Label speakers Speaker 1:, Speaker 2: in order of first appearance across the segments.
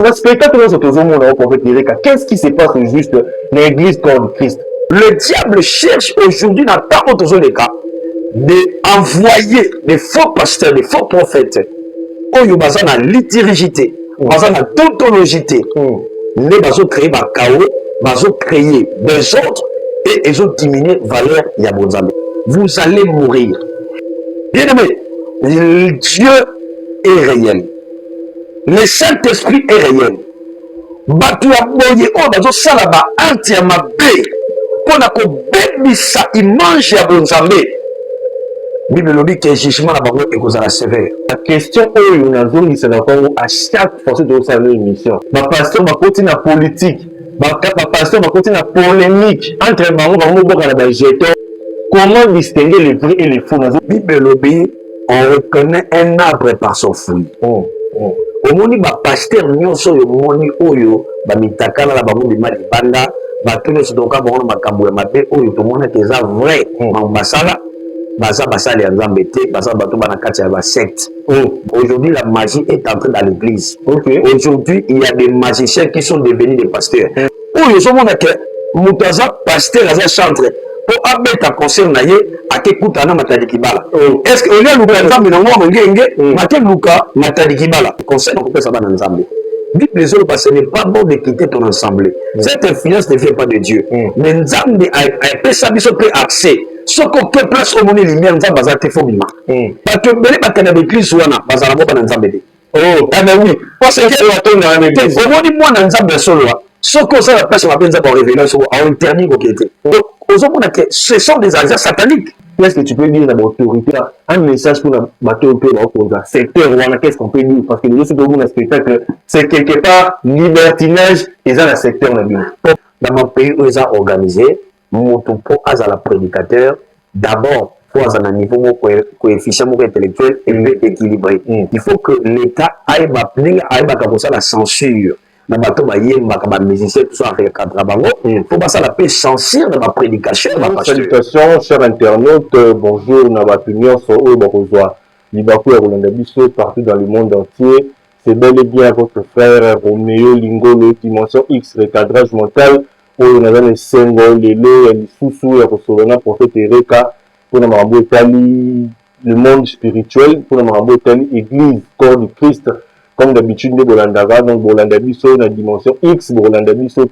Speaker 1: Le spectacle dans ce monde, prophète Erika, qu'est-ce qui se passe juste dans l'église corps de Christ?
Speaker 2: Le diable cherche aujourd'hui dans tant d'autres cas d'envoyer des faux pasteurs, des faux prophètes. Oyo baza na liturgité, baza na tautologité. Les bazo créer ba chaos, bazo créer des autres et ils ont diminué valeur ya bonzambe. Vous allez mourir. Bien aimé, Dieu est réel. Le Saint-Esprit est réel. Batu ya boye o bazo sala ba anti ya mabe. Pona ko bebisa image ya bonzambe. Bible lobi que jugement na bango ekozala sévère.
Speaker 1: La question oyo nazongisa na Congo à chaque fois de sa émission. Ba pasteur ba koti na politique, ba pasteur ba koti na polémique entre bango boka na ba jeton. Comment distinguer les vrais et les faux?
Speaker 2: Bible lobi on reconnaît un arbre par son fruit. Omoni ba pasteur nyonso yo moni oyo ba mitakala la bango bima libanda ba tolo sodoka bango makambo ya mabe oyo to mona que ça vrai basala baza basali ya nzambe te baza bato bana kati ya ba secte. Aujourd'hui la magie est entrée dans l'église. Aujourd'hui il y a des magiciens qui sont devenus des pasteurs. Oyo so mona que mutaza pasteur aza chantre pour abeta concert na ye akekuta na matadi kibala. Est-ce que olia luka nzambe na ngoma ngenge maté luka matadi kibala concert na kopesa bana nzambe. Bible les autres, ce n'est pas bon de quitter ton assemblée. Cette influence ne vient pas de Dieu. Mais Nzambe a fait ça, il a accès. Ce qu'on peut place au monde lumière, Nzambe a été faux. Parce que les bâtiments de l'église, Nzambe a Nzambe. Oh, ah ben oui. Parce que au monde, moi, Nzambe solo. Ce qu'on sait, la personne va Nzambe en révélation, en interdit, donc, aux hommes, ce sont des agents sataniques.
Speaker 1: Qu'est-ce que tu peux dire dans l'autorité? Un message pour la secteur, qu'est-ce qu'on peut dire? Parce que les autres spectacle, c'est quelque part libertinage et ça, le secteur.
Speaker 2: Dans mon pays où ils ont organisé, mon la prédicateur, d'abord, pour un niveau coefficient intellectuel équilibré. Il faut que l'État aille comme ça la censure. Na bato ba yemba ka musicien tout ça avec cadre bango faut pas ça la paix censure de ma prédication.
Speaker 1: Salutations chers internautes, bonjour na bato nyonso oyo bakozwa libaku ya kolanda biso partout dans le monde entier. C'est bel et bien votre frère Roméo Lingolo, dimension X, le cadrage mental oyo na le sengo lelo ya lisusu ya kosolana prophète Erika pour na mambo etali le monde spirituel, pour na mambo etali église corps du Christ. Comme d'habitude, nous Bolandara, donc Bolanda Bisso, na dimension X, Bolanda Bisso,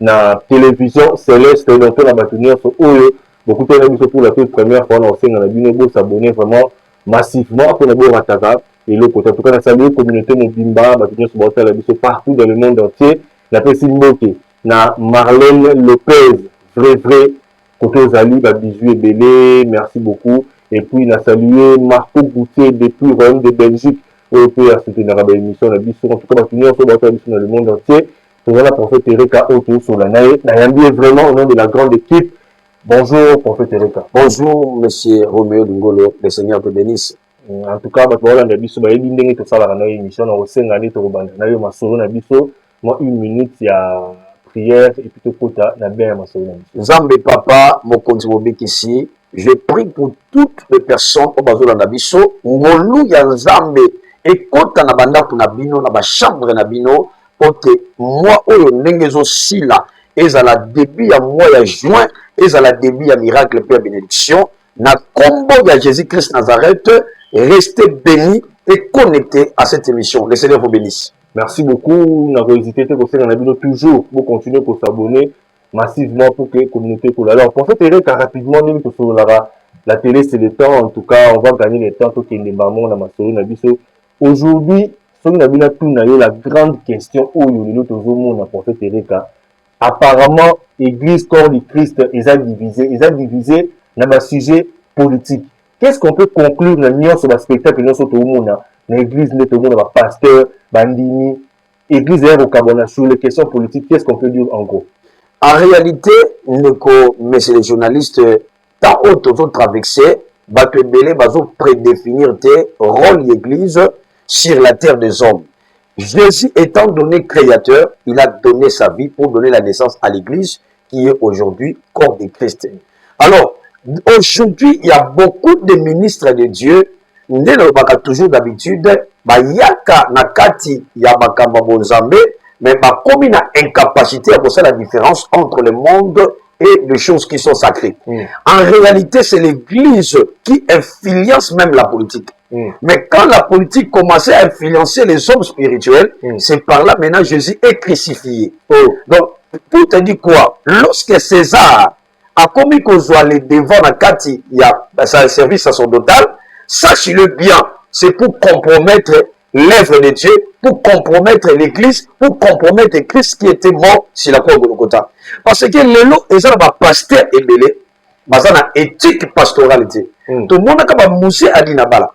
Speaker 1: na télévision céleste, donc on a battu sur Oyo, beaucoup de gens pour la toute première fois, on a bien s'abonner vraiment massivement pour la Boratara, et l'autre côté, en tout cas, la salué communauté Mobimba, battu sur Boratara Bisso partout dans le monde entier, la Pessim Moke, na Marlène Lopez, vrai, côté aux alliés, bisous et belé, merci beaucoup, et puis, la salué Marco Goutier depuis Rome de Belgique, au pays à soutenir la émission, la biso, en tout cas, dans le monde entier. Voilà, prophète Erika, autour sur la naïe. Nayambi est vraiment au nom de la grande équipe. Bonjour, prophète Erika.
Speaker 2: Bonjour, monsieur Roméo Dungolo, le Seigneur te bénisse.
Speaker 1: En tout cas, voilà, la biso, il y a tout ça, la émission, on a aussi un tout le ma solo, la biso, moi, une minute, il y a prière, et puis tout kota, la bien, ma solo.
Speaker 2: Zambé papa, mon contribué ici, je prie pour toutes les personnes au bazo dans la biso, ngolu ya Zambé. Et quand on a banda pour nabino na ba chambre nabino pour que moi oyo ndenge aussi là et à la début à mois de juin et à la début à miracle père bénédiction na combo de Jésus Christ Nazareth restez bénis et connectés à cette émission. Le Seigneur vous bénisse.
Speaker 1: Merci beaucoup. N'a pas hésité de conseiller nabino toujours pour continuer pour s'abonner massivement pour que la communauté pour la. Alors pour fait Erika rapidement nous sur la télé c'est le temps, en tout cas on va gagner le temps pour qu'il y ait des mamans dans ma solo nabiso. Aujourd'hui, la grande question où il y a le prophète Erika, apparemment, l'église corps du Christ est divisé dans un sujet politique. Qu'est-ce qu'on peut conclure dans le spectacle de l'église, le pasteur, bandini, l'église sur les questions politiques? Qu'est-ce qu'on peut dire en gros?
Speaker 2: En réalité, messieurs les journalistes, tant autres traversés, prédéfinir tes rôles d'église sur la terre des hommes. Jésus étant donné créateur, il a donné sa vie pour donner la naissance à l'église qui est aujourd'hui corps de Christ. Alors, aujourd'hui, il y a beaucoup de ministres de Dieu nde lobaka toujours d'habitude bayaka na kati ya makambo bonzambe mais bakomi na incapacité à faire la différence entre le monde et les choses qui sont sacrées. En réalité, c'est l'Église qui influence même la politique. Mais quand la politique commençait à influencer les hommes spirituels, c'est par là maintenant Jésus est crucifié. Donc, pour te dire quoi, lorsque César a commis qu'on soit les devants dans Kati, il y a un service sacerdotal, sache-le bien, c'est pour compromettre l'œuvre de Dieu, pour compromettre l'Église, pour compromettre Christ qui était mort sur la croix de Golgotha. Parce que les lots, ils ont un pasteur ébélé, ils ont une éthique pastoralité. Tout le monde a un moussé à Dinabala.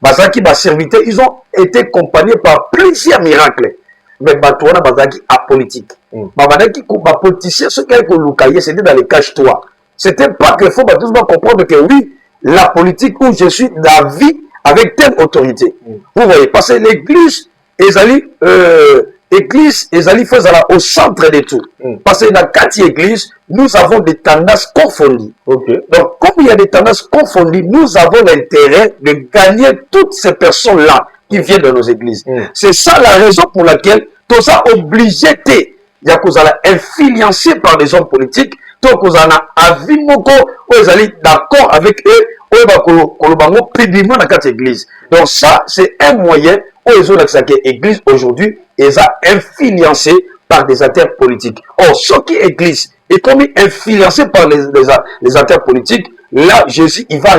Speaker 2: Bazaki, bas serviteurs, ils ont été accompagnés par plusieurs miracles. Mais Batouana Bazaki apolitique. Bazaki, les politiciens, ceux qui ont été c'était dans les caches-toi. C'était pas que faut tous comprendre que oui, la politique où je suis d'avis avec telle autorité. Vous voyez, parce que l'église, Église faisait au centre de tout. Parce que dans quatre églises, nous avons des tendances confondues. Donc, comme il y a des tendances confondues, nous avons l'intérêt de gagner toutes ces personnes-là qui viennent de nos églises. C'est ça la raison pour laquelle tout ça obligé d'être influencé par les hommes politiques, donc vous en avez avis moko, vous allez d'accord avec eux, publiquement dans quatre églises. Donc ça, c'est un moyen où ils ont l'église aujourd'hui, ils sont influencés par des acteurs politiques. Or, ce qui est église est comme influencé par les acteurs politiques, là, Jésus, il va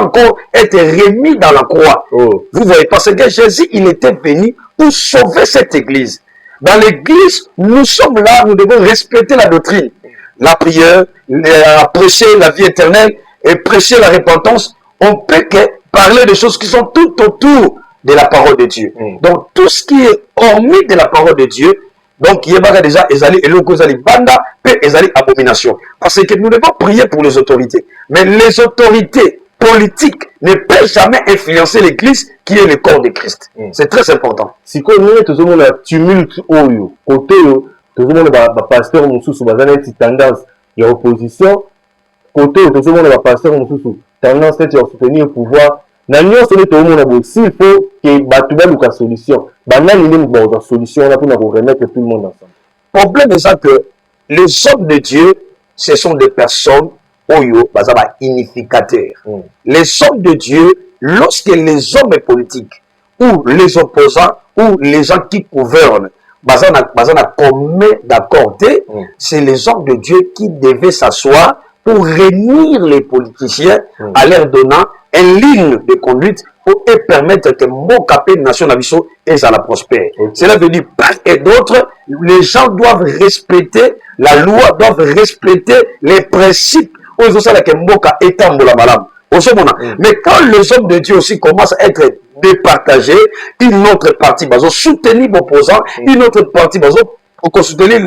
Speaker 2: encore être remis dans la croix. Vous voyez, parce que Jésus, il était venu pour sauver cette église. Dans l'église, nous sommes là, nous devons respecter la doctrine. La prière, prêcher la vie éternelle et prêcher la repentance. On peut que parler des choses qui sont tout autour de la parole de Dieu. Donc, tout ce qui est hormis de la parole de Dieu, donc, il y a déjà banda et abomination. Parce que nous devons prier pour les autorités. Mais les autorités politiques ne peuvent jamais influencer l'église qui est le corps de Christ. C'est très important.
Speaker 1: Si nous avons un tumulte, côté, tout le monde pasteur qui tendance à l'opposition, côté, tout le monde pasteur qui tendance à soutenir le pouvoir. Tout le monde s'il faut que la solution. Une solution pour remettre tout le monde ensemble.
Speaker 2: Le problème est ça que les hommes de Dieu, ce sont des personnes unificateurs. Les hommes de Dieu, lorsque les hommes politiques ou les opposants ou les gens qui gouvernent, c'est les hommes de Dieu qui devaient s'asseoir pour réunir les politiciens à leur donnant une ligne de conduite pour permettre que mon capé nation et ça la prospère. Cela veut dire part et d'autre, les gens doivent respecter la loi, doivent respecter les principes. Mais quand les hommes de Dieu aussi commencent à être départagés, une autre partie va soutenir l'opposant, une autre partie va soutenir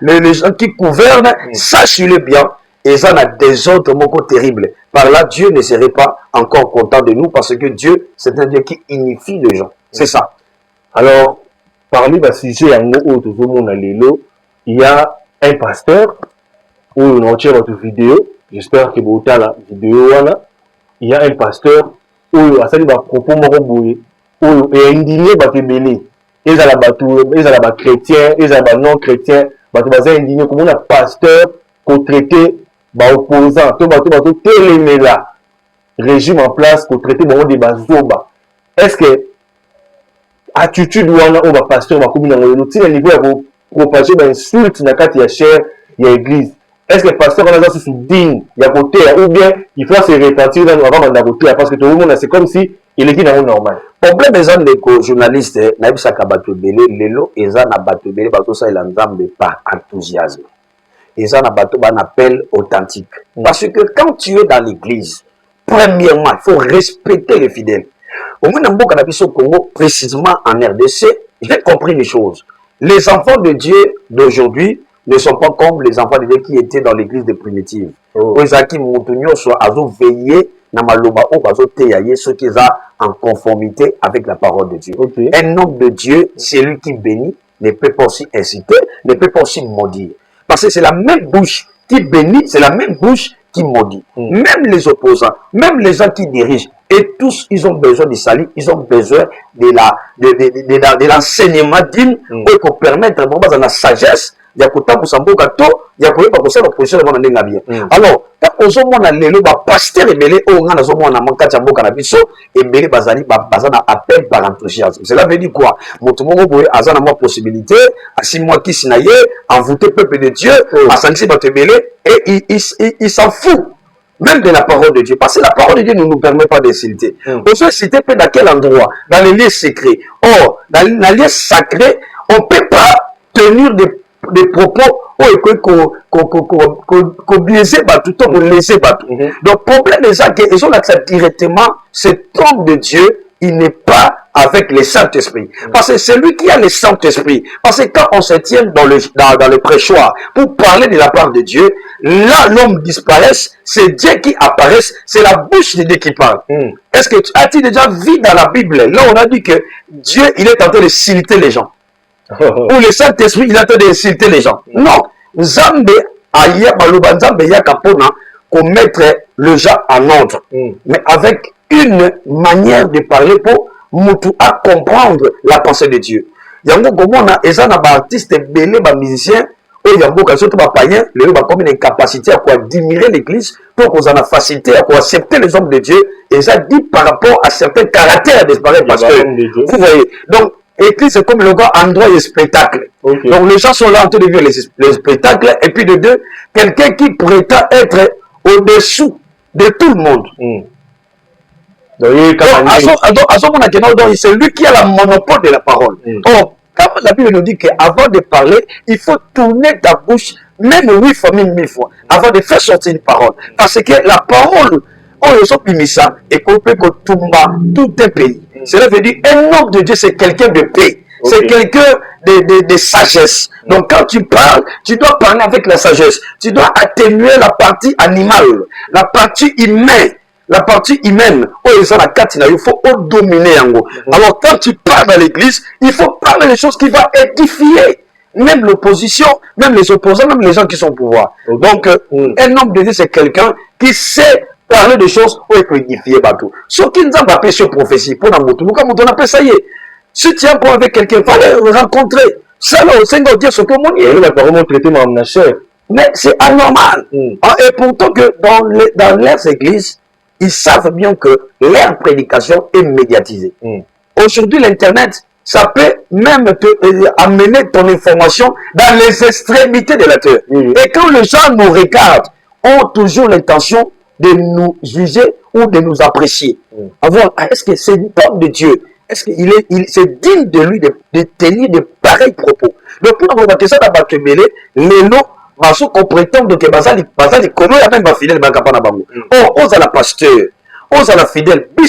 Speaker 2: les gens qui gouvernent, sachez-le bien. Et ça a des autres mots terribles. Par là, Dieu ne serait pas encore content de nous parce que Dieu, c'est un Dieu qui unifie les gens. C'est ça.
Speaker 1: Alors, parmi les sujets il y a un pasteur où on tire votre vidéo. J'espère que vous avez la vidéo. Il y a un pasteur où il a des propos où il est indigné de ils ont des chrétiens, ils ont des non-chrétiens. Ils sont indignés comme un pasteur qu'on traité opposants, tout là régime en place pour traiter des bazoba. Est-ce que attitude ou on pasteur va communiquer dans le niveau pour propager d'insultes dans la chair il y a église? Est-ce que le pasteur on a sous digne il y a côté ou bien il faut se répartir dans avant de côté parce que tout le monde c'est comme si il est dans le normal.
Speaker 2: Problème est les journalistes na bisaka bato belé lelo eza na bato belé bato ça il nzambe par enthousiasme. Et ça, on appelle authentique. Parce que quand tu es dans l'église, premièrement, il faut respecter les fidèles. Au moins, dans le Congo, précisément en RDC, j'ai compris les choses. Les enfants de Dieu d'aujourd'hui ne sont pas comme les enfants de Dieu qui étaient dans l'église des primitives. Oezaki Moutounio soit veillé dans Maloba ou ceux qui sont en conformité avec la parole de Dieu. Un homme de Dieu, celui qui bénit, ne peut pas aussi inciter, ne peut pas aussi maudire. Parce que c'est la même bouche qui bénit, c'est la même bouche qui maudit. Même les opposants, même les gens qui dirigent, Et tous, ils ont besoin du salut, ils ont besoin de l'enseignement digne pour permettre de la sagesse, il y a côté pour s'embourger gâteau, il y a côté pour ça la position de mon bien. Alors, quand on se montre les lois, pasteur et belé, on a zo mona manka tchambo canabiso et belé bazali bazana appel par enthousiasme. Cela veut dire quoi? Motumongo boye azana moi possibilité, à 6 mois qui sinaye, envoûter peuple de Dieu, à sanksi bate belé et il s'en fout. Même de la parole de Dieu. Parce que la parole de Dieu ne nous permet pas de citer. On se citer dans quel endroit? Dans les lieux secrets. Or, dans les lieux sacrés, on ne peut pas tenir des propos qu'on biaisait tout le temps, qu'on laissait tout. Donc, le problème des gens, ils ont accès directement, cet homme de Dieu, il n'est pas avec le Saint-Esprit. Parce que c'est lui qui a le Saint-Esprit. Parce que quand on se tient dans le prêchoir pour parler de la part de Dieu, là, l'homme disparaît, c'est Dieu qui apparaît, c'est la bouche de Dieu qui parle. Est-ce que as-tu déjà vu dans la Bible, là, on a dit que Dieu, il est en train de citer les gens. Ou le Saint-Esprit, il est en train de citer les gens. Non. Zambe, aïe, Balouba, Zambe, Yakapona, qu'on mette le gens en ordre. Mais avec une manière de parler pour mutu à comprendre la pensée de Dieu. Yango komona eza na ba artiste belé ba musicien o yango ka surtout ba païen le ba comme une capacité à quoi admirer l'église pour qu'on a facilité à quoi accepter les hommes de Dieu et ça dit par rapport à certains caractères disparaître parce que vous voyez donc l'église c'est comme le gars endroit de spectacle. Donc les gens sont là en train de vivre les spectacles et puis de deux quelqu'un qui prétend être au-dessous de tout le monde. Donc, c'est lui qui a le monopole de la parole. Or, comme la Bible nous dit qu'avant de parler, il faut tourner ta bouche, même 8 fois, 1000 fois, avant de faire sortir une parole. Parce que la parole, on les a mis ça, et qu'on peut tomber tout un pays. Cela veut dire, un homme de Dieu, c'est quelqu'un de paix. C'est quelqu'un de sagesse. Donc, quand tu parles, tu dois parler avec la sagesse. Tu dois atténuer la partie animale, la partie humaine. La partie humaine, il faut dominer. Alors, quand tu parles dans l'église, il faut parler des choses qui vont édifier même l'opposition, même les opposants, même les gens qui sont au pouvoir. Donc, un homme de Dieu, c'est quelqu'un qui sait parler des choses où il peut édifier. Ce qui nous a appelé sur prophétie, pour la moto, comme on appelle ça y est. Si tu as un point avec quelqu'un, il faut le rencontrer. Ça, là, au Seigneur Dieu, ce que mon Dieu. Il va pas vraiment traiter ma chère. Mais c'est anormal. Et pourtant que dans les églises, ils savent bien que leur prédication est médiatisée. Aujourd'hui, l'Internet, ça peut même amener ton information dans les extrémités de la terre. Et quand les gens nous regardent, ont toujours l'intention de nous juger ou de nous apprécier. Est-ce que c'est l'homme de Dieu? Est-ce qu'il c'est digne de lui de tenir de pareils propos? Donc, pour avoir ça dans les lots, parce qu'on prétend que Bazali comment il y a même pas fidèle on a la pasteur on a la fidèle mais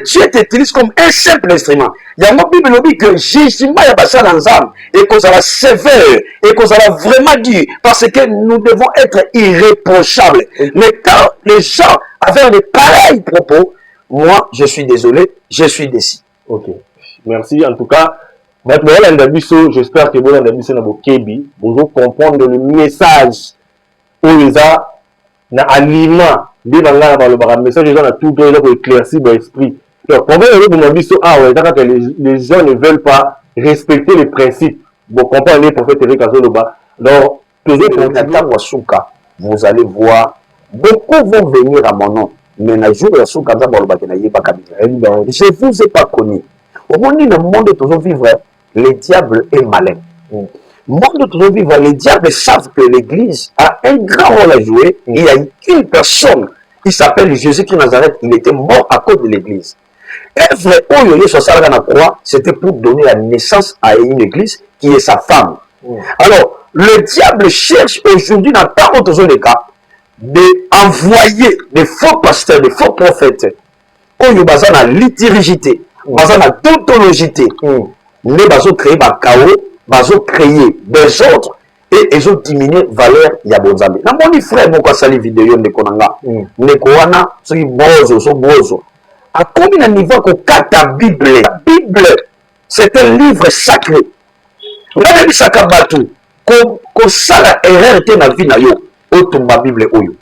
Speaker 2: Dieu t'utilise comme un simple instrument. Il y a une Bible qui dit que jugement il y a passé l'ensemble et qu'on a la sévère et qu'on a la vraiment dur parce que nous devons être irréprochables. Mais quand les gens avaient de pareils propos, moi je suis désolé, je suis déçu.
Speaker 1: Ok, merci en tout cas. J'espère que vous allez comprendre le message où les aliment le message a tout éclairci l'esprit. Le problème est que les gens ne veulent pas respecter les principes. Vous comprenez le prophète Eric Azoloba. Donc,
Speaker 2: vous allez voir, beaucoup vont venir à mon nom. Mais je ne vous ai pas connu. Au monde toujours vivre, le diable est malin. Le monde toujours vivre, les diables savent que l'Église a un grand rôle à jouer. Il y a une personne qui s'appelle Jésus qui Nazareth, il était mort à cause de l'Église. C'était pour donner la naissance à une Église qui est sa femme. Alors, le diable cherche aujourd'hui, dans tant d'autres cas, d'envoyer des faux pasteurs, des faux prophètes. Il y a la liturgité. Parce que la tautologité, les bateaux créés par chaos, bateaux créés des autres, et ils ont diminué la valeur de Yabonzambi. Dans mon frère, mon sali vidéo de Konanga, Nekoana, c'est bozo, so bozo. À combien de niveau que la Bible, la Bible, c'est un livre sacré. Là, même Sakabatu, qu'on sala erreur dans la vie, au tomba Bible, oyo,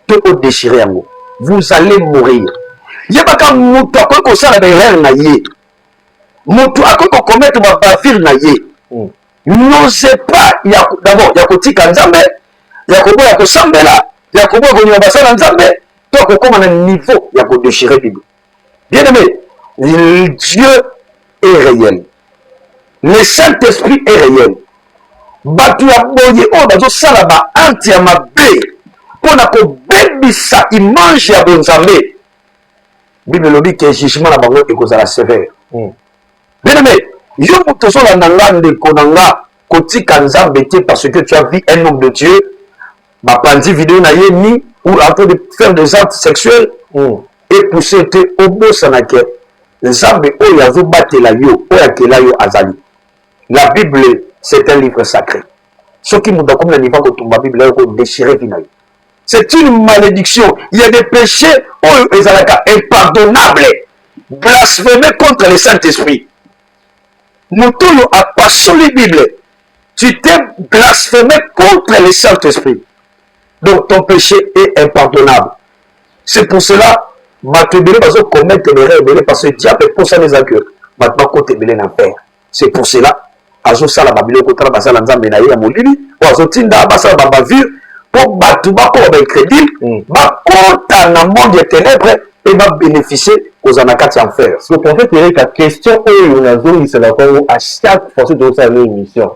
Speaker 2: tout au déchiré en haut. vous allez mourir. Yebaka mutu akoki kosala erreur na ye, mutu akoki commettre ma bavure na ye, n'osez pas d'abord ya kotika nzambe, ya koboya kosambela, ya koboya konyima basala nzambe, to kokoma na niveau ya kodéchirer Bible. Bien aimé, Dieu est réel, le Saint-Esprit est réel. Batu ya boye oyo bazosala ba anti ya mabe mpona kobebisa image ya bonzambe, Bible elobi ke jugement na bango ekozala sévère. Bien aimé, yo moto ozolanda nga ndeko na nga kotika nzambe te parce que tu as vu un homme de Dieu bapandi vidéo na ye ni ou en train de faire des actes sexuels et pousser te obosana ke nzambe oyo azobatela yo oyo akela yo azali. La Bible, c'est un livre sacré. Ce qui nous donne comme le niveau de la Bible, c'est une malédiction. Il y a des péchés impardonnables, blasphémés contre le Saint-Esprit. Nous tous à passer la Bible. Tu t'es blasphémé contre le Saint-Esprit. Donc ton péché est impardonnable. C'est pour cela que tu vas commettre des erreurs parce que le diable est pour ça les accueils. Maintenant, tu es en enfer. C'est pour cela. Azo sala babilo kotala basala nzambe na ye ya molili o azo tinda basala babavure po batu bako ba incrédule bakota na monde des ténèbres et va bénéficier aux anakati en fer.
Speaker 1: Parce que pour fait Eric la question oyo nazo c'est la Congo à chaque fois que tu as une émission.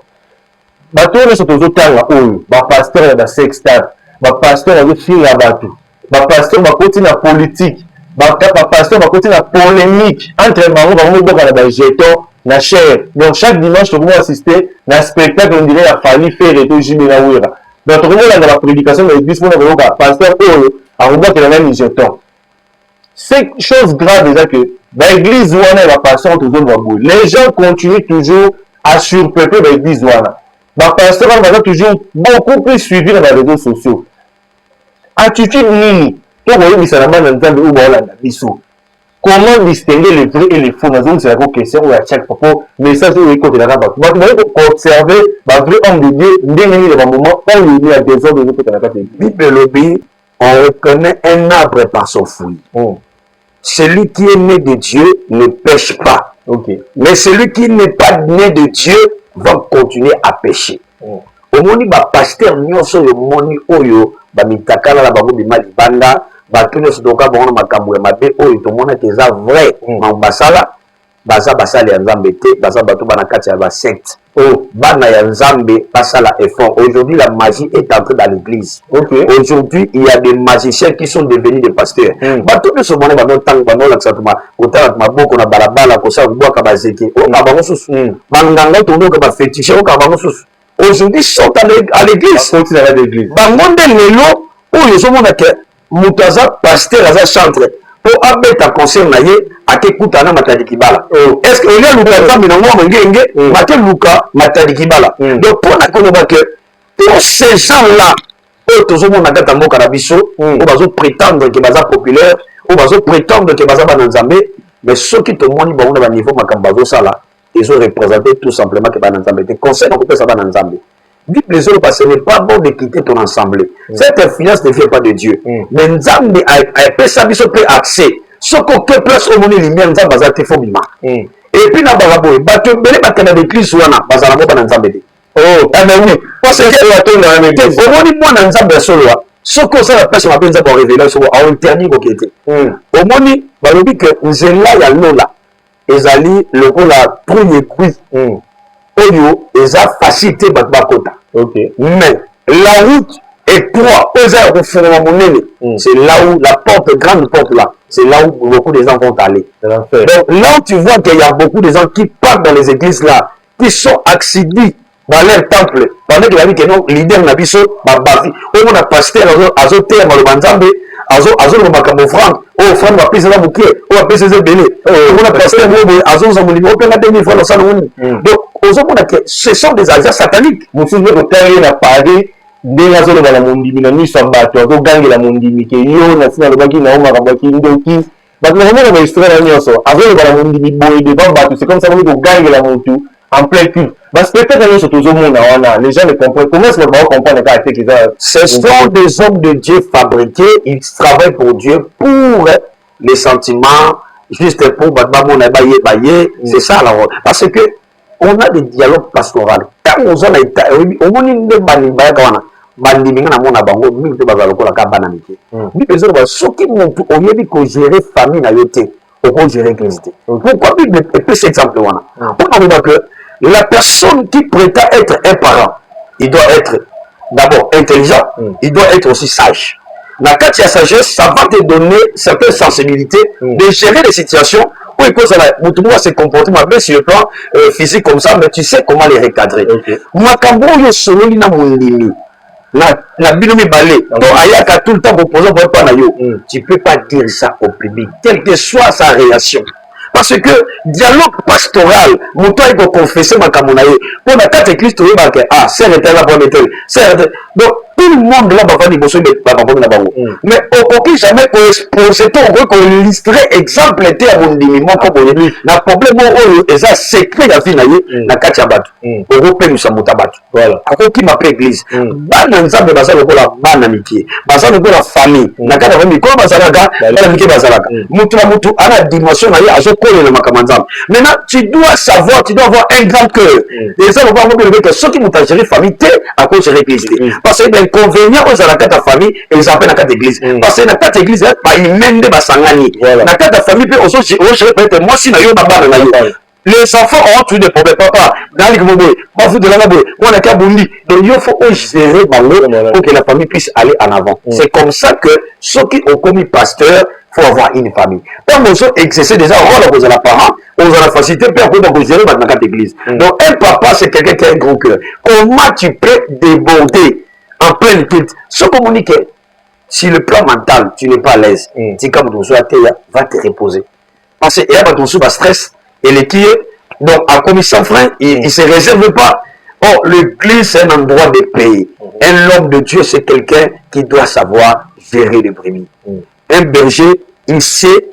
Speaker 1: Bato ne sont aux tanga oyo ba pasteur da sextar ba pasteur ba fila batu ba pasteur ba koti na politique ba pasteur ba koti na polémique entre bango bango boka na ba jeton na chair. Donc chaque dimanche, tu peux assister à un spectacle, on dirait la famille faire et tout, Jimmy Nawira. Donc tu peux dans la prédication de l'église, pour le pasteur Oyo, à Roubaix, qui est la même jeton. C'est chose grave déjà que l'église Ouana va passer entre eux dans les gens continuent toujours à surpeupler l'église Ouana. Le pasteur va toujours beaucoup plus suivi dans les réseaux sociaux. Attitude nini, tu vois, il s'en a mal dans le temps où comment distinguer le vrai et le faux dans une seule question où à chaque propos message où il côté la rabat. Vous devez observer le vrai homme de Dieu dès le moment où il y a des hommes de Dieu côté la rabat.
Speaker 2: Bible lobby, on reconnaît un arbre par son fruit. Celui qui est né de Dieu ne pêche pas. Mais celui qui n'est pas né de Dieu va continuer à pécher. Au moni ba pasteur nyonso yo moni oyo ba mitakala la bango bima libanda bato nyonso toka bango na makambo ya mabe oyo tomona ke eza vrai basala basala ya nzambe te baza bato bana kati ya ba secte bana ya nzambe basala effort. Aujourd'hui la magie est entrée dans l'église. Aujourd'hui il y a des magiciens qui sont devenus des pasteurs. Bato nyonso mona bano tang bano la tsatuma otala maboko na balabala ko sa kubwa ka bazeke o ka bango susu banganga tondo ka ba fétiche o ka bango susu. Aujourd'hui sont à l'église. Bangonde lelo oyo so mona ke mutaza pasteur aza chantre po abeta concert na ye akekuta na matadi kibala. Est-ce que ele luka nzambe na ngwa ngenge mate luka matadi kibala. Donc pour na kono ba que tous ces gens là o tozo mona kata mboka na biso o bazo prétendre que baza populaire o bazo prétendre que baza bana nzambe mais ceux qui te moni ba on ba niveau makambo bazo sala ils ont représenté tout simplement que bana nzambe te conseil ko pesa bana nzambe. Bible les autres parce que ce n'est pas bon de quitter ton assemblée. Cette influence ne vient pas de Dieu. Mais Nzambe a pesa biso pe accès. Ce qu'on peut place au monde lumière Nzambe baza te fobima. Et puis na baraboy bato belé bakana d'église wana bazala mo bana Nzambe te. Oh, ah mais oui, parce que bato na l'église. Au monde mo na Nzambe solo. Ce qu'on ça la pesa mapenza pour révéler sur a interdit ko kete. Au monde balobi que nzela ya lola ezali le ko la premier coup. Oyo eza facilité bakota. Mais la route étroite, c'est là où la porte, grande porte là, c'est là où beaucoup de gens vont aller. Donc là où tu vois qu'il y a beaucoup de gens qui partent dans les églises là, qui sont accidents dans leur temple, pendant qu'il a dit que non, leader n'a biso, babavi, on a pasteur, azote, malobanzambe, azo le makambo franc, oh franc va payer ça bouquet, on va payer ça belé, on a pasteur, azo za monimo, on peut la tenir franc dans sa donc ce sont des agents sataniques.
Speaker 1: Monsieur le Rotaire a parlé de la zone de la Mondimi, la nuit sambato, au gang de la Mondimi, qui est na sina le baki na oma kabaki ndoki. But le moment où il se trouve à Nyoso, avant la Mondimi boy de Bambato, c'est comme ça qu'on gang de la Montu, en plein culte. Parce que peut-être que tout le monde, les gens ne comprennent. Comment est-ce qu'on va comprendre
Speaker 2: ce sont des hommes de Dieu fabriqués, ils travaillent pour Dieu, pour les sentiments, juste pour c'est ça alors. Parce que on a des dialogues pastoraux. Quand on a bandimina na mona bango mingi te bazalo kola ka banamité bi besoin ba soki muntu oyebi ko gérer famille na yote o ko gérer église. Pourquoi Bible peut cet exemple wana pour dire que la personne qui prétend être un parent il doit être d'abord intelligent, il doit être aussi sage. La carte de sagesse, ça va te donner certaines sensibilités de gérer les situations où il faut se comporter bien sur le plan physique comme ça, mais tu sais comment les recadrer. Makambo yo solo na mondimi la binomi balé donc ayaka tout le temps proposant pour pas na yo tu peux pas dire ça au public quelle que soit sa réaction parce que dialogue pastoral moto il faut confesser makambo na ye pour na carte Christ oyeba que ah c'est l'état là pour mettre c'est donc tout le monde là va faire bosso ba ba na bango mais aucun jamais ko exposer to ko illustrer exemple était à mon dimi moko boye na problème oyo eza secret ya vie na ye na kati ya bato oko pelusa moto bato voilà akoki ma église bana nzambe bazalo kola bana miki bazalo kola famille na kati ya famille ko bazalaka bana miki bazalaka mutu na mutu ana dimension na ye azo kola na makamanda maintenant tu dois savoir tu dois avoir un grand cœur et ça on va voir que ceux qui mutu gérer famille à cause de l'église parce que l'inconvénient aux à la carte famille et ils appellent la carte église parce que la carte église ba imende ba sangani la carte famille peut aussi peut-être moi si na yo baba na yo les enfants ont tous des problèmes papa dans les bobo ba vous de la bobo on a qu'à bondi donc il faut gérer bango pour que la famille puisse aller en avant c'est comme ça que ceux qui ont commis pasteur faut avoir une famille quand on veut exercer déjà rôle aux la parents on a la facilité pour gérer dans la carte église donc un papa c'est quelqu'un qui a un gros cœur comment tu peux déborder en pleine culte ce communiqué si le plan mental tu n'es pas à l'aise tu comme ton soir va te reposer parce que il y a ton sous stress et les qui donc à commis sans frein il se réserve pas. Oh l'église c'est un endroit de paix un homme de Dieu c'est quelqu'un qui doit savoir gérer les brebis un berger il sait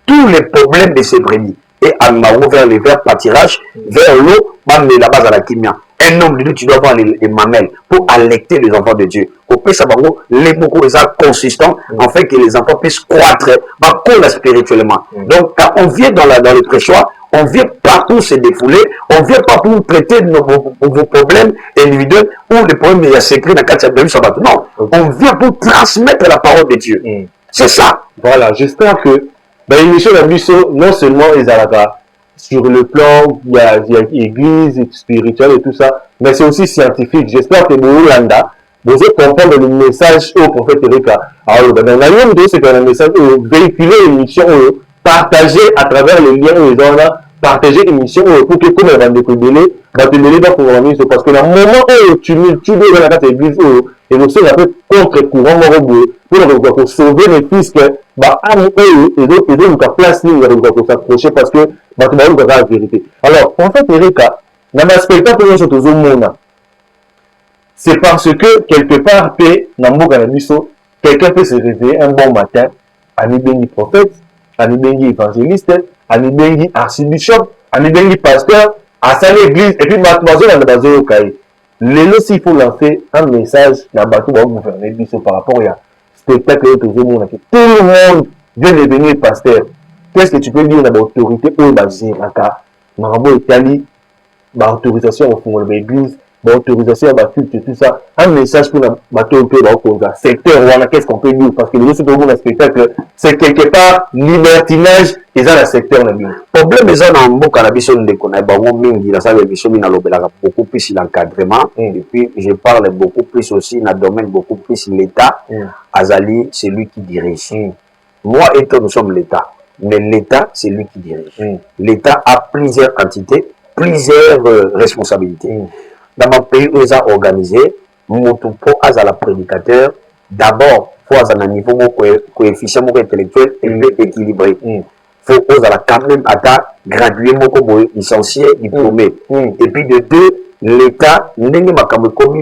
Speaker 2: tous les problèmes de ses brebis et en allant vers les vers pâturage vers l'eau mais la base à la kimia. Un homme de Dieu, tu dois avoir les mamelles pour allaiter les enfants de Dieu. Au plus, ça va les beaucoup consistants, afin que les enfants puissent croître, spirituellement. Donc, quand on vient dans le prêchoir, on vient pas pour se défouler, on vient pas pour traiter vos problèmes individuels ou les problèmes il y a secret dans le cadre de non, on vient pour transmettre la parole de Dieu. C'est ça.
Speaker 1: Voilà, j'espère que dans l'émission de Bisso, non seulement les Alagas, sur le plan, il y a église spirituelle et tout ça, mais c'est aussi scientifique. J'espère que vous, Landa, vous allez comprendre le message au prophète Erika. Alors, dans la ligne de c'est un message véhiculer l'émission, partager à travers les liens où les gens ont partager l'émission pour que comme elle va décoller, parce que dans le moment où tu veux dans la carte église, et aussi un peu contre-courant, pour sauver les fils que, et donc, place, il va s'accrocher parce que, la vérité. Alors, en fait, Erika, dans le spectacle, c'est parce que, quelque part, quelqu'un peut se réveiller un bon matin, Anibengi prophète, Anibengi évangéliste, Anibengi archibishop, Anibengi pasteur, à sa l'église, et puis, Lélo, s'il faut lancer un message, dans le bateau, gouverner par rapport à spectacle, tout le monde vient devenir pasteur. Qu'est-ce que tu peux dire dans l'autorité ou dans le Italie, l'autorisation au fond de l'église, l'autorisation à la culte, tout ça. Un message pour le bateau secteur, qu'est-ce qu'on peut dire? Parce que les autres dans le spectacle, c'est quelque part libertinage et dans le secteur. Le
Speaker 2: problème est dans le cannabis, on connaît beaucoup plus l'encadrement. Et puis, je parle beaucoup plus aussi dans le domaine beaucoup plus l'État. Azali, c'est lui qui dirige. Moi et toi, nous sommes l'État. Mais l'État, c'est lui qui dirige. L'État a plusieurs entités, plusieurs responsabilités. Dans mon pays, on les a organisés. Motopo a la prédicateur. D'abord, il faut avoir un niveau coefficient intellectuel équilibré. Il faut quand même graduer, licencié, diplômé. Et puis de deux, l'État n'est pas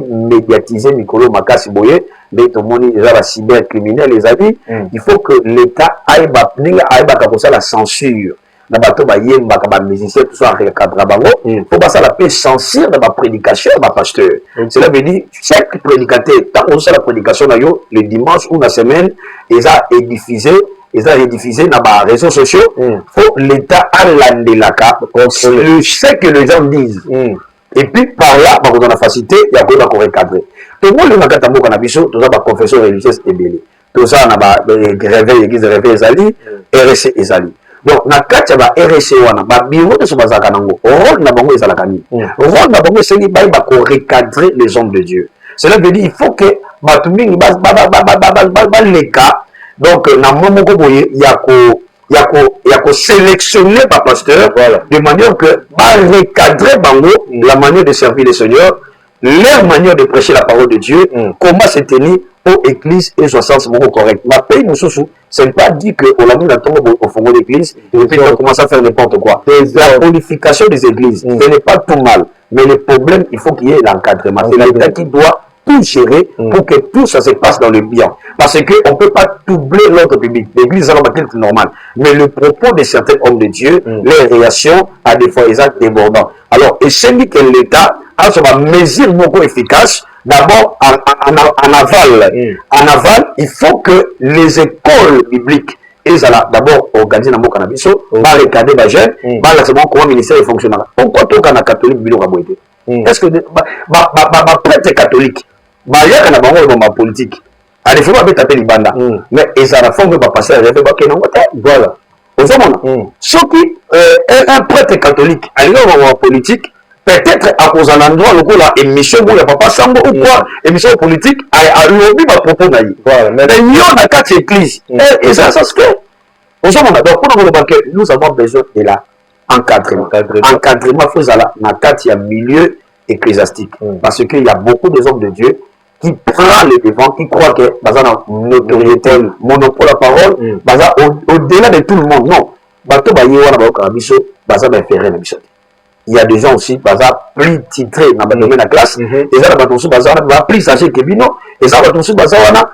Speaker 2: médiatisé, Nicolo Makasi Boye, mais tout le monde est la cybercriminel, les amis. Il faut que l'État aille la censure. na bato bayemba ka ba musicien tout ça recadrer bango faut pas ça la paix sensible dans ma prédication ma pasteur cela veut dire chaque prédicateur tant on la prédication na yo le dimanche ou la semaine ils a diffusé dans les réseaux sociaux faut l'état à l'andelaka le ce que les gens disent et puis par là on a la facilité il y a quoi à recadrer tout le monde le makata mboka na biso tout ça ba confession religieuse ebele tout ça na ba réveil église réveil ezali RC ezali donc na kati ba RC wana ba bureau de sobazaka nango rôle na bango ezalaka ni rôle na bango c'est ba ko recadrer les hommes de Dieu cela veut dire il faut que batu mingi ba leka donc na momoko boye ya ko sélectionner par pasteur de manière que ba recadrer bango la manière de servir le Seigneur leur manière de prêcher la parole de Dieu comment se tenir aux églises et au sens correct. Ma pays, nous ce n'est pas dit qu'on a mis la tombe au fond de l'église et puis on commence à faire n'importe quoi. La qualification des églises, ce n'est pas tout mal. Mais le problème, il faut qu'il y ait l'encadrement. C'est l'État qui doit tout gérer pour que tout ça se passe dans le bien. Parce qu'on ne peut pas doubler l'ordre public. L'église, c'est normal. Mais le propos de certains hommes de Dieu, les réactions à des fois exactes débordants. Alors, et c'est dit que l'État a une mesure beaucoup efficace. D'abord, en aval. En aval, il faut que les écoles bibliques, d'abord organisées dans le cannabis, par les cadets d'agents, par le ministère fonctionnaire. Pourquoi tout le catholique est-ce que ma prêtre catholique, il y a un politique. Il faut pas taper les bandes. Mais ils ont la forme de passer à rêver. Voilà. Ce qui est un prêtre catholique, il y a un politique. Peut-être à cause d'un endroit où la émission où il n'y a pas Sambo ou quoi, émission politique, a eu ma propos naïf. Mais il y a une quatre églises. Et ça se fait. Nous avons besoin de là encadrement. Encadrement, il faut dans quatre milieu ecclésiastique. Parce qu'il y a beaucoup d'hommes de Dieu qui prennent le devant, qui croient que une autorité, monopole la parole, au-delà de tout le monde. Non. Il y a des gens aussi, plus titrés dans le la classe, et ça va plus âgés que Bino, et ça va tous parents.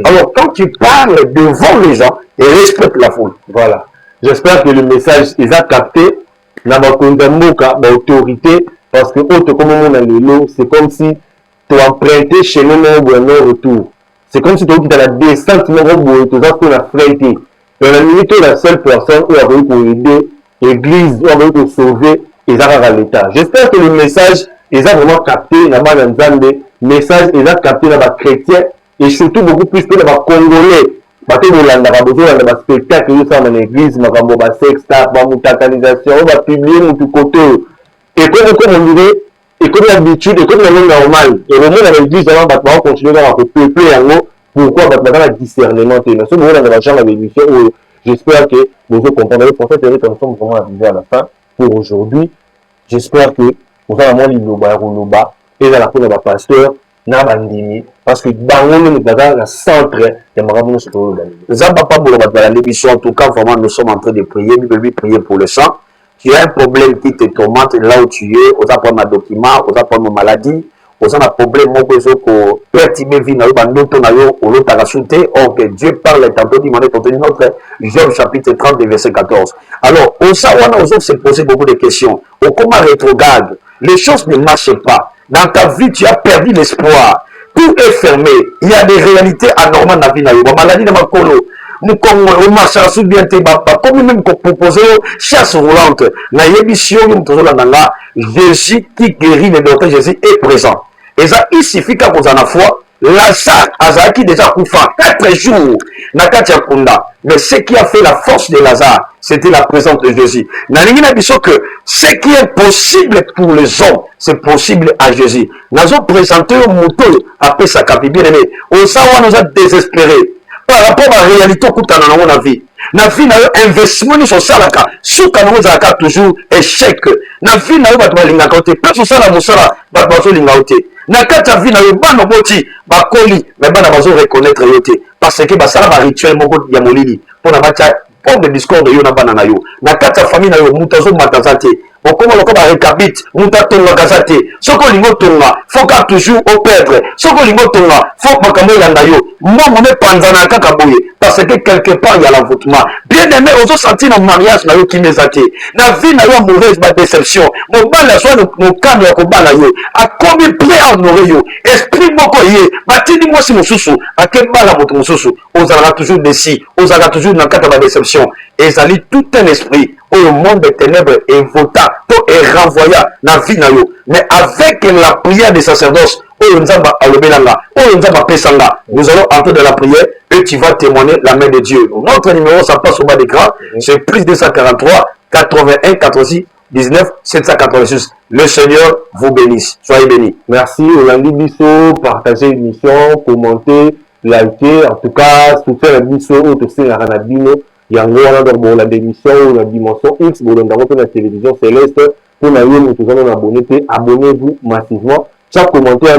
Speaker 2: Alors, quand tu parles devant les gens, et respecte la foule.
Speaker 1: Voilà. J'espère que le message est capté dans l'autorité, parce que c'est comme si tu as emprunté chez nous un retour. C'est comme si tu as la descente, tu as frété. Et la limite, la seule personne où on pour aider l'église, où on veut pour sauver, ils à l'État. J'espère que le message est vraiment capté dans le message est capté dans les chrétiens et surtout beaucoup plus dans les Congolais. Parce que nous avons besoin de spectacle dans l'église, nous avons besoin de sextape, de mutualisation, on va publier notre côté. Et comme on dirait, et comme d'habitude, et comme le monde normal, et le monde dans l'église, on va continuer à peupler en haut. Pourquoi? Parce que le discernement, c'est ce moment dans la chambre d'émission où j'espère que vous comprendrez. Pour cette série, nous sommes vraiment arrivés à la fin pour aujourd'hui. J'espère que vous avez vraiment l'Iloba et à la fin de la pasteur, Nabandimi, parce que dans le centre, il y a vraiment ce problème.
Speaker 2: En tout cas, vraiment, nous sommes en train de prier. Nous devons prier pour le sang. Tu as un problème qui te tourmente là où tu es, aux apports de documents, aux apports de maladie. Aux un problème que perturber vie na bandoto na yo au lot rajouter or que Dieu parle tantôt dit notre Job chapitre 30 verset 14. Alors au sawana aux autres se poser beaucoup de questions. Au comment rétrograde, les choses ne marchent pas. Dans ta vie tu as perdu l'espoir. Tout est fermé. Il y a des réalités anormales dans la vie na yo. Maladie na makolo. Nous comme on marche à bien te comme même proposer chasse roulante. La émission nous toujours là Jésus qui guérit les docteurs Jésus est présent. Et ça il suffit qu'à cause de la foi Lazare Azaki déjà couffant 4 jours na katia kunda. Mais ce qui a fait la force de Lazare, c'était la présence de Jésus. N'a dit que ce qui est possible pour les hommes, c'est possible à Jésus. Nous avons présenté un mouton après sa capi bien aimé. On s'en nous a désespérés. Par rapport à la réalité dans la vie. Na vie na investissement sur salaka, souka na zaka toujours échec. Na vie na ba linga côté, pas sur sala musala, ba linga côté. Na kata vie na bana boti, ba koli, mais bana bazo reconnaître yoté parce que ba sala ba rituel moko ya molili. Pour na bacha pour le discours de yo na bana na yo. Na kata famille na yo mutazo matazate. Okoma lokoba rekabit, mutato ngazate. Soko lingo tonga, foka toujours au perdre. Soko lingo tonga, faut makambo yanda yo. Moi me panzana kaka boye. parce que quelque part il y a l'envoûtement. Bien aimé, on se sentit dans le mariage qui nous a été. La vie n'a eu mauvaise déception. Mon bal la soit mon calme la combat la yo. A combien prêt à honorer yo. Esprit moko yé. Batini moi si mon sousou. À quel bal à mon sousou. On aura toujours des si. On aura toujours dans le cadre de la déception. Et ça lit tout un esprit. Au monde des ténèbres est vota. Tout est renvoyé dans la vie na yo. Mais avec la prière des sacerdoces. Nous allons entrer dans la prière et tu vas témoigner la main de Dieu. Notre numéro, ça passe au bas d'écran. C'est plus 243 81 86 19 786. Le Seigneur vous bénisse. Soyez bénis.
Speaker 1: Merci. Olandi Bisso, partagez l'émission, commentez, likez. En tout cas, soutenez la Bisso, aussi la Ranabino. Il y a un gros la démission, la dimension X, vous l'avez dans la télévision céleste. Pour nous abonnez-vous massivement. Chaque commentaire,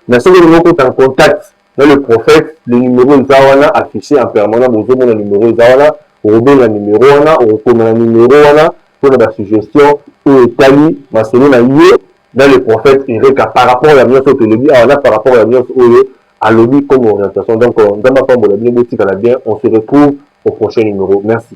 Speaker 1: mais si vous êtes en contact avec le prophète, le numéro Zawana affiché en permanent, vous avez le numéro Zawana, vous avez le numéro Wana, vous avez le numéro Wana, pour la suggestion, ou Tali, ma selon la lieu, dans le prophète Ereka, par rapport à la mise au télévision, par rapport à la mise à l'objet comme orientation. Donc, dans ma forme, on se retrouve au prochain numéro. Merci.